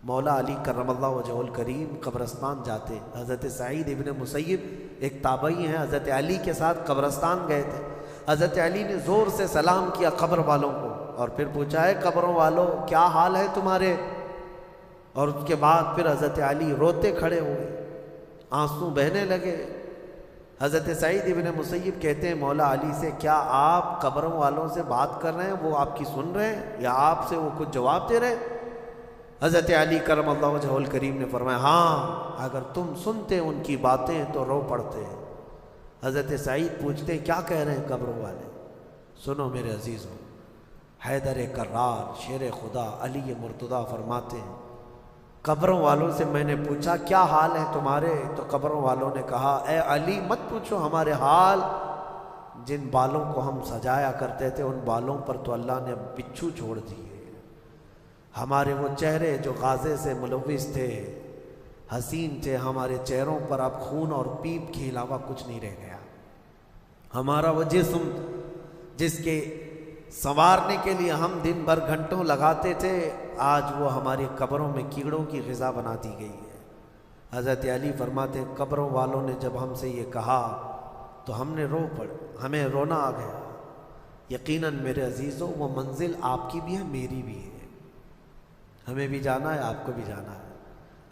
मौला अली करमल्लाहु वजहुल करीम कब्रस्तान जाते। हज़रत सईद इब्न मुसय्यब एक ताबई हैं, हज़रत अली के साथ कब्रस्तान गए थे। हज़रत अली ने ज़ोर से सलाम किया कब्र वालों को और फिर पूछा है कब्रों वालों क्या हाल है तुम्हारे। और उसके बाद फिर हज़रत अली रोते खड़े हुए, आंसू बहने लगे। हज़रत सईद इब्न मुसय्यब कहते हैं मौला अली से क्या आप कब्रों वालों से बात कर रहे हैं, वो आपकी सुन रहे हैं या आपसे वो कुछ जवाब दे रहे हैं। हज़रत अली करमल्लाहु वजहुल करीम ने फरमाया हाँ, अगर तुम सुनते उनकी बातें तो रो पड़ते। हज़रत सईद पूछते क्या कह रहे हैं कब्रों वाले। सुनो मेरे अजीज़ों, हैदर कर्रार शेर खुदा अली मुर्तज़ा फरमाते हैं कब्रों वालों से मैंने पूछा क्या हाल है तुम्हारे, तो कब्रों वालों ने कहा ए अली मत पूछो हमारे हाल, जिन बालों को हम सजाया करते थे उन बालों पर तो अल्लाह ने बिच्छू छोड़ दिए। हमारे वो चेहरे जो गाज़े से मुलव्विस थे, हसीन थे, हमारे चेहरों पर अब खून और पीप के अलावा कुछ नहीं रह गया। हमारा वो जिस्म जिसके संवारने के लिए हम दिन भर घंटों लगाते थे, आज वो हमारी कब्रों में कीड़ों की ग़िज़ा बना दी गई है। हज़रत अली फरमाते कब्रों वालों ने जब हमसे ये कहा तो हमने रो पड़े, हमें रोना आ गया। यकीनन मेरे अजीज़ों वो मंजिल आपकी भी है मेरी भी है, हमें भी जाना है आपको भी जाना है।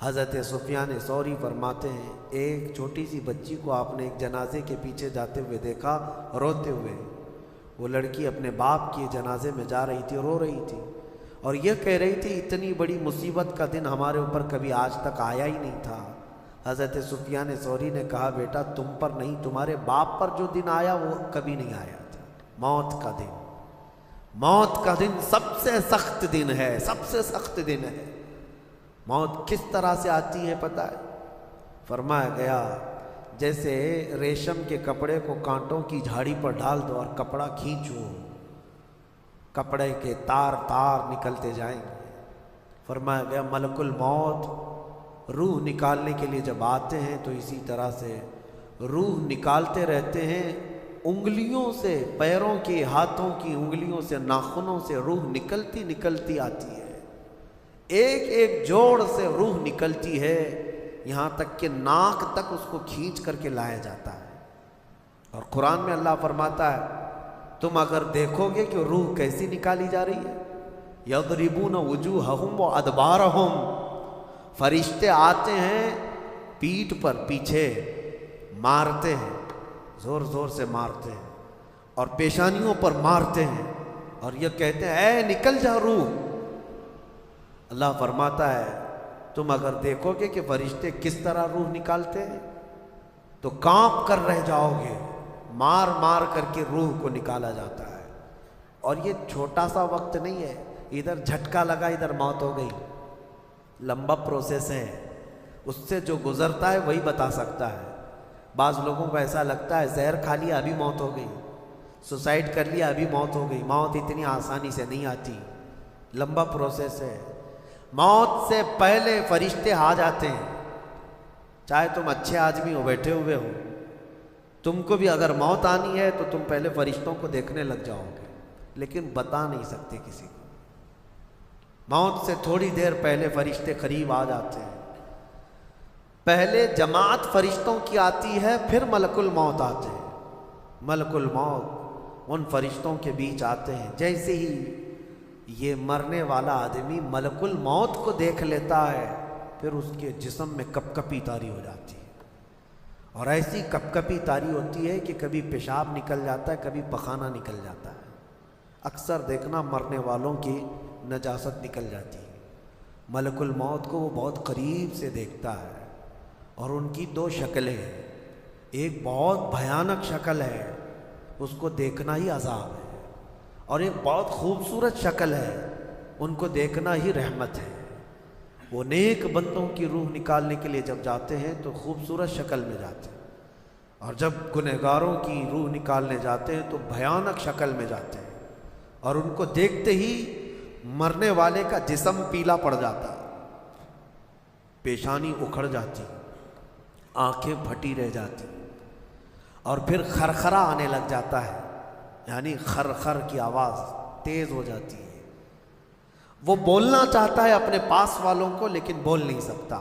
हज़रत सुफियान सौरी फरमाते हैं एक छोटी सी बच्ची को आपने एक जनाजे के पीछे जाते हुए देखा रोते हुए। वो लड़की अपने बाप के जनाजे में जा रही थी, रो रही थी और यह कह रही थी इतनी बड़ी मुसीबत का दिन हमारे ऊपर कभी आज तक आया ही नहीं था। हज़रत सुफियान सौरी ने कहा बेटा तुम पर नहीं तुम्हारे बाप पर जो दिन आया वो कभी नहीं आया था। मौत का दिन, मौत का दिन सबसे सख्त दिन है, सबसे सख्त दिन है। मौत किस तरह से आती है पता है? फरमाया गया जैसे रेशम के कपड़े को कांटों की झाड़ी पर डाल दो और कपड़ा खींचो, कपड़े के तार तार निकलते जाएंगे। फरमाया गया मलकुल मौत रूह निकालने के लिए जब आते हैं तो इसी तरह से रूह निकालते रहते हैं, उंगलियों से, पैरों की, हाथों की उंगलियों से, नाखूनों से रूह निकलती निकलती आती है। एक एक जोड़ से रूह निकलती है, यहाँ तक कि नाक तक उसको खींच करके लाया जाता है। और कुरान में अल्लाह फरमाता है तुम अगर देखोगे कि रूह कैसी निकाली जा रही है, यदरिबून वुजूहहुम व अदबारहुम, फरिश्ते आते हैं पीठ पर पीछे मारते हैं, जोर जोर से मारते हैं और पेशानियों पर मारते हैं और ये कहते हैं ऐ निकल जा रूह। अल्लाह फरमाता है तुम अगर देखोगे कि फरिश्ते किस तरह रूह निकालते हैं तो कांप कर रह जाओगे, मार मार करके रूह को निकाला जाता है। और ये छोटा सा वक्त नहीं है, इधर झटका लगा इधर मौत हो गई, लंबा प्रोसेस है। उससे जो गुजरता है वही बता सकता है। बाज़ लोगों को ऐसा लगता है जहर खा लिया अभी मौत हो गई, सुसाइड कर लिया अभी मौत हो गई। मौत इतनी आसानी से नहीं आती, लंबा प्रोसेस है। मौत से पहले फरिश्ते आ जाते हैं, चाहे तुम अच्छे आदमी हो, बैठे हुए हो, तुमको भी अगर मौत आनी है तो तुम पहले फरिश्तों को देखने लग जाओगे, लेकिन बता नहीं सकते किसी को। मौत से थोड़ी देर पहले फरिश्ते करीब आ जाते हैं। पहले जमात फरिश्तों की आती है, फिर मलकुल मौत आते हैं। मलकुल मौत उन फरिश्तों के बीच आते हैं। जैसे ही ये मरने वाला आदमी मलकुल मौत को देख लेता है, फिर उसके जिस्म में कपकपी तारी हो जाती है। और ऐसी कपकपी तारी होती है कि कभी पेशाब निकल जाता है, कभी पखाना निकल जाता है। अक्सर देखना मरने वालों की नजासत निकल जाती है। मलकुल मौत को वो बहुत करीब से देखता है और उनकी दो शक्लें हैं। एक बहुत भयानक शक्ल है, उसको देखना ही अजाब है, और एक बहुत खूबसूरत शक्ल है, उनको देखना ही रहमत है। वो नेक बंदों की रूह निकालने के लिए जब जाते हैं तो खूबसूरत शक्ल में जाते हैं, और जब गुनहगारों की रूह निकालने जाते हैं तो भयानक शक्ल में जाते हैं। और उनको देखते ही मरने वाले का जिस्म पीला पड़ जाता, पेशानी उखड़ जाती, आंखें फटी रह जाती, और फिर खरखरा आने लग जाता है, यानी खर खर की आवाज़ तेज़ हो जाती है। वो बोलना चाहता है अपने पास वालों को, लेकिन बोल नहीं सकता,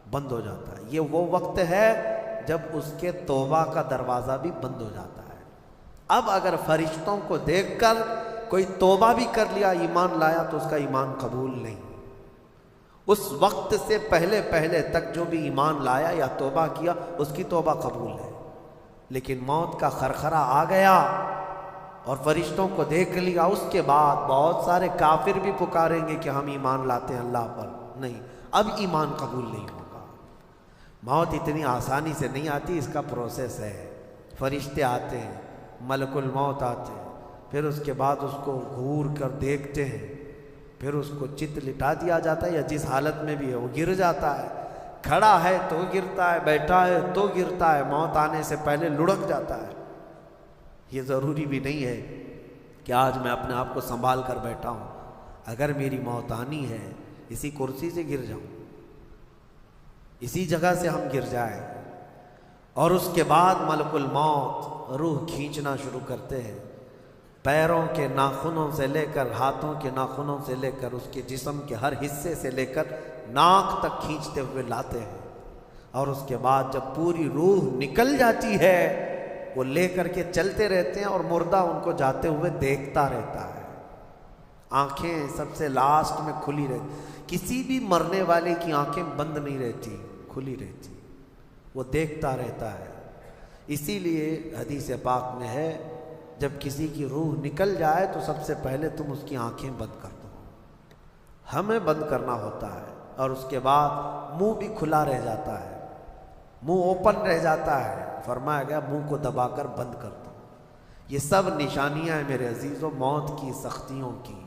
बंद हो जाता है। ये वो वक्त है जब उसके तौबा का दरवाज़ा भी बंद हो जाता है। अब अगर फरिश्तों को देखकर कोई तौबा भी कर लिया, ईमान लाया, तो उसका ईमान कबूल नहीं। उस वक्त से पहले पहले तक जो भी ईमान लाया या तौबा किया, उसकी तौबा कबूल है। लेकिन मौत का खरखरा आ गया और फरिश्तों को देख लिया, उसके बाद बहुत सारे काफिर भी पुकारेंगे कि हम ईमान लाते हैं अल्लाह पर। नहीं, अब ईमान कबूल नहीं होगा। मौत इतनी आसानी से नहीं आती, इसका प्रोसेस है। फरिश्ते आते हैं, मलकुल मौत आते हैं, फिर उसके बाद उसको घूर कर देखते हैं, फिर उसको चित लिटा दिया जाता है, या जिस हालत में भी है वो गिर जाता है। खड़ा है तो गिरता है, बैठा है तो गिरता है, मौत आने से पहले लुढ़क जाता है। ये ज़रूरी भी नहीं है कि आज मैं अपने आप को संभाल कर बैठा हूँ। अगर मेरी मौत आनी है, इसी कुर्सी से गिर जाऊँ, इसी जगह से हम गिर जाए, और उसके बाद मलकुल मौत रूह खींचना शुरू करते हैं। पैरों के नाखूनों से लेकर, हाथों के नाखूनों से लेकर, उसके जिस्म के हर हिस्से से लेकर नाक तक खींचते हुए लाते हैं। और उसके बाद जब पूरी रूह निकल जाती है, वो लेकर के चलते रहते हैं और मुर्दा उनको जाते हुए देखता रहता है। आंखें सबसे लास्ट में खुली रहती, किसी भी मरने वाले की आंखें बंद नहीं रहती, खुली रहती, वो देखता रहता है। इसीलिए हदीस पाक में है, जब किसी की रूह निकल जाए तो सबसे पहले तुम उसकी आंखें बंद कर दो। हमें बंद करना होता है, और उसके बाद मुंह भी खुला रह जाता है, मुंह ओपन रह जाता है। फरमाया गया मुंह को दबाकर बंद कर दो। ये सब निशानियां हैं मेरे अजीज़ों मौत की, सख्तियों की।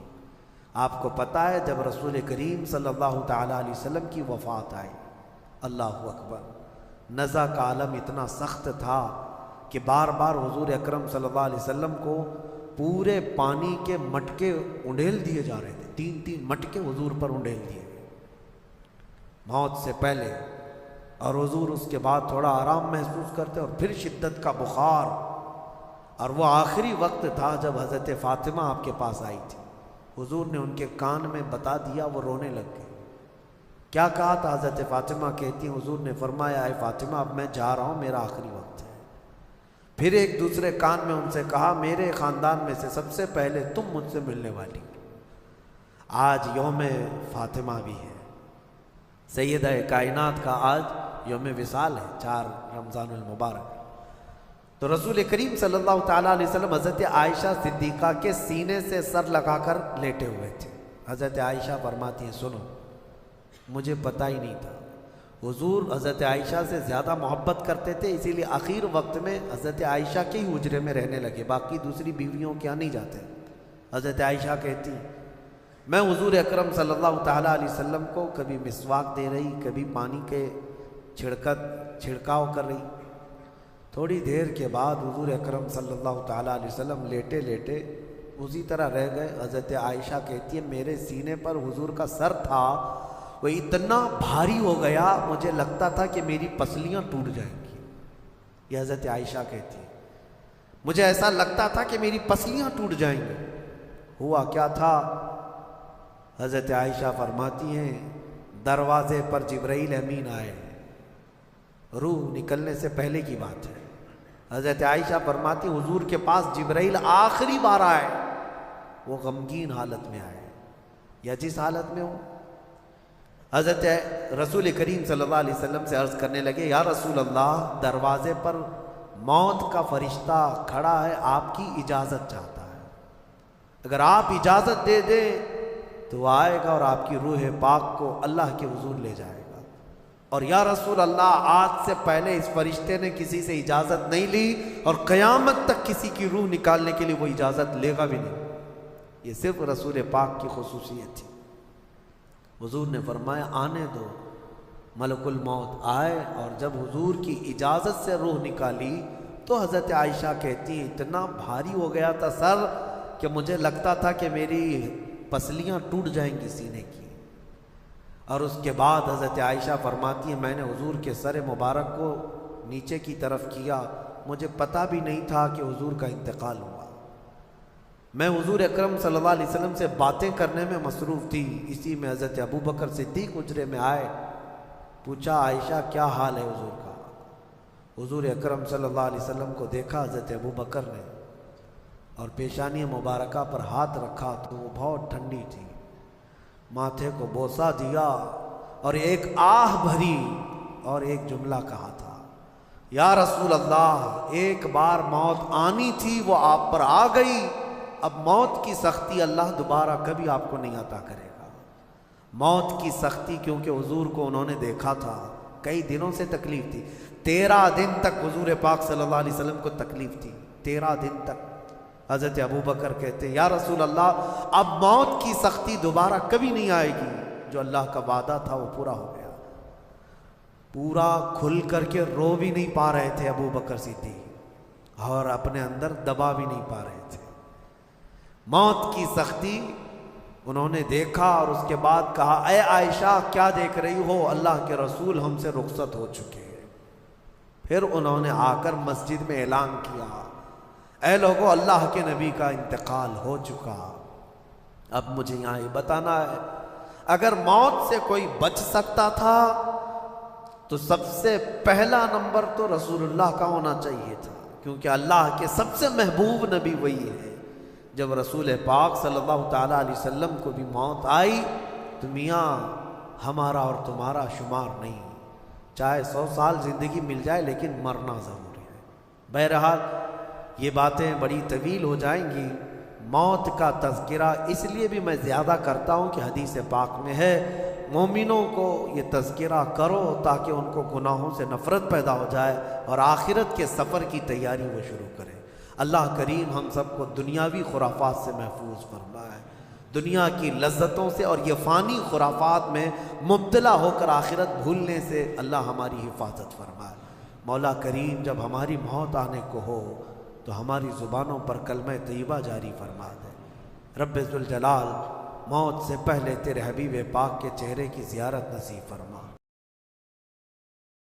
आपको पता है जब रसूल करीम सल्लल्लाहु ताला अलैहि वसल्लम की वफ़ात आई, अल्लाहु अकबर, नज़ा का आलम इतना सख्त था कि बार बार हुजूर अकरम सल्लल्लाहु अलैहि वसल्लम को पूरे पानी के मटके उंडेल दिए जा रहे थे। 3-3 मटके हुजूर पर उंडेल दिए मौत से पहले, और हुजूर उसके बाद थोड़ा आराम महसूस करते और फिर शिद्दत का बुखार। और वो आखिरी वक्त था जब हज़रत फ़ातिमा आपके पास आई थी। हुजूर ने उनके कान में बता दिया, वो रोने लग गए। क्या कहा था? हज़रत फ़ातिमा कहती हैं, हुजूर ने फरमाया, है फ़ातिमा अब मैं जा रहा हूँ, मेरा आखिरी वक्त है। फिर एक दूसरे कान में उनसे कहा, मेरे ख़ानदान में से सबसे पहले तुम मुझसे मिलने वाली। आज यौम फ़ातिमा भी है, सैयदा कायनात का आज यौम विसाल है, 4 रमज़ानुल मुबारक। तो रसूल करीम सल्लल्लाहु ताला अलैहि वसल्लम हज़रत आयशा सिद्दीक़ा के सीने से सर लगाकर लेटे हुए थे। हज़रत आयशा फरमाती हैं, सुनो, मुझे पता ही नहीं था। हुजूर हज़रत आयशा से ज़्यादा मोहब्बत करते थे, इसीलिए आखिर वक्त में हज़रत आयशा के ही हुजरे में रहने लगे, बाकी दूसरी बीवियों के यहाँ नहीं जाते। हज़रत आयशा कहती, मैं हुजूर अकरम सल्लल्लाहु ताला अलैहि वसल्लम को कभी मिसवाक दे रही, कभी पानी के छिड़काव कर रही। थोड़ी देर के बाद हुजूर अकरम सल्लल्लाहु ताला अलैहि वसल्लम लेटे लेटे उसी तरह रह गए। हज़रत आयशा कहती है, मेरे सीने पर हुजूर का सर था, वो इतना भारी हो गया, मुझे लगता था कि मेरी पसलियाँ टूट जाएंगी। ये हज़रत आयशा कहती है, मुझे ऐसा लगता था कि मेरी पसलियाँ टूट जाएंगी। हुआ क्या था? हज़रत आयशा फरमाती हैं, दरवाज़े पर जिब्राइल अमीन आए, रूह निकलने से पहले की बात है। हज़रत आयशा फरमाती, हुजूर के पास जिब्राइल आखिरी बार आए, वो गमगीन हालत में आए, या जिस हालत में हो। हज़रत रसूल करीम सल्लल्लाहु अलैहि वसल्लम से अर्ज़ करने लगे, या रसूल अल्लाह, दरवाज़े पर मौत का फरिश्ता खड़ा है, आपकी इजाज़त चाहता है। अगर आप इजाज़त दे दें तो वो आएगा और आपकी रूह पाक को अल्लाह के हुजूर ले जाएगा। और या रसूल अल्लाह, आज से पहले इस फरिश्ते ने किसी से इजाज़त नहीं ली, और क़यामत तक किसी की रूह निकालने के लिए वो इजाज़त लेगा भी नहीं। ये सिर्फ रसूल पाक की खुसूसियत थी। हुजूर ने फरमाया, आने दो। मलकुल मौत आए, और जब हुजूर की इजाज़त से रूह निकाली तो हज़रत आयशा कहती, इतना भारी हो गया था सर कि मुझे लगता था कि मेरी पसलियाँ टूट जाएंगी सीने की। और उसके बाद हज़रत आयशा फरमाती है, मैंने हुजूर के सर मुबारक को नीचे की तरफ किया, मुझे पता भी नहीं था कि हुजूर का इंतकाल हुआ। मैं हुजूर अकरम सल्लल्लाहु अलैहि वसल्लम से बातें करने में मसरूफ़ थी। इसी में हज़रत अबू बकर सिद्दीक़ उजरे में आए। पूछा, आयशा क्या हाल है हुजूर का? हुजूर अकरम सल्लल्लाहु अलैहि वसल्लम को देखा हज़रत अबू बकर ने और पेशानी मुबारका पर हाथ रखा तो वो बहुत ठंडी थी। माथे को बोसा दिया और एक आह भरी और एक जुमला कहा था, या रसूल अल्लाह, एक बार मौत आनी थी वो आप पर आ गई, अब मौत की सख्ती अल्लाह दोबारा कभी आपको नहीं अता करेगा। मौत की सख्ती, क्योंकि हुजूर को उन्होंने देखा था, कई दिनों से तकलीफ थी। 13 दिन तक हुजूर पाक सल्लल्लाहु अलैहि वसल्लम को तकलीफ थी, 13 दिन तक। हज़रत अबू बकर कहते, या रसूल अल्लाह, अब मौत की सख्ती दोबारा कभी नहीं आएगी, जो अल्लाह का वादा था वो पूरा हो गया। पूरा खुल करके रो भी नहीं पा रहे थे अबू बकर सिद्दीक़ और अपने अंदर दबा भी नहीं पा रहे थे। मौत की सख्ती उन्होंने देखा और उसके बाद कहा, ए आयशा क्या देख रही हो, अल्लाह के रसूल हमसे रुखसत हो चुके हैं। फिर उन्होंने आकर मस्जिद में ऐलान किया, ऐ लोगों, अल्लाह के नबी का इंतकाल हो चुका। अब मुझे यहाँ ये बताना है, अगर मौत से कोई बच सकता था तो सबसे पहला नंबर तो रसूलुल्लाह का होना चाहिए था, क्योंकि अल्लाह के सबसे महबूब नबी वही है। जब रसूल पाक सल्लल्लाहु ताला अलैहि वसल्लम को भी मौत आई तो मियाँ हमारा और तुम्हारा शुमार नहीं, चाहे 100 साल ज़िंदगी मिल जाए लेकिन मरना ज़रूरी है। बहरहाल ये बातें बड़ी तवील हो जाएंगी। मौत का तज़किरा इसलिए भी मैं ज़्यादा करता हूँ कि हदीस पाक में है, मोमिनों को ये तज़किरा करो ताकि उनको गुनाहों से नफ़रत पैदा हो जाए और आखिरत के सफ़र की तैयारी वो शुरू करें। अल्लाह करीम हम सबको दुनियावी खुराफात से महफूज फरमाए, दुनिया की लज्जतों से और ये फ़ानी खुराफात में मुब्तला होकर आखिरत भूलने से अल्लाह हमारी हिफाजत फरमाए। मौला करीम जब हमारी मौत आने को हो तो हमारी ज़ुबानों पर कलमा तय्यबा जारी फरमा दे। रब्बे ज़ुल जलाल, मौत से पहले तेरे हबीब पाक के चेहरे की ज़ियारत नसीब फरमा।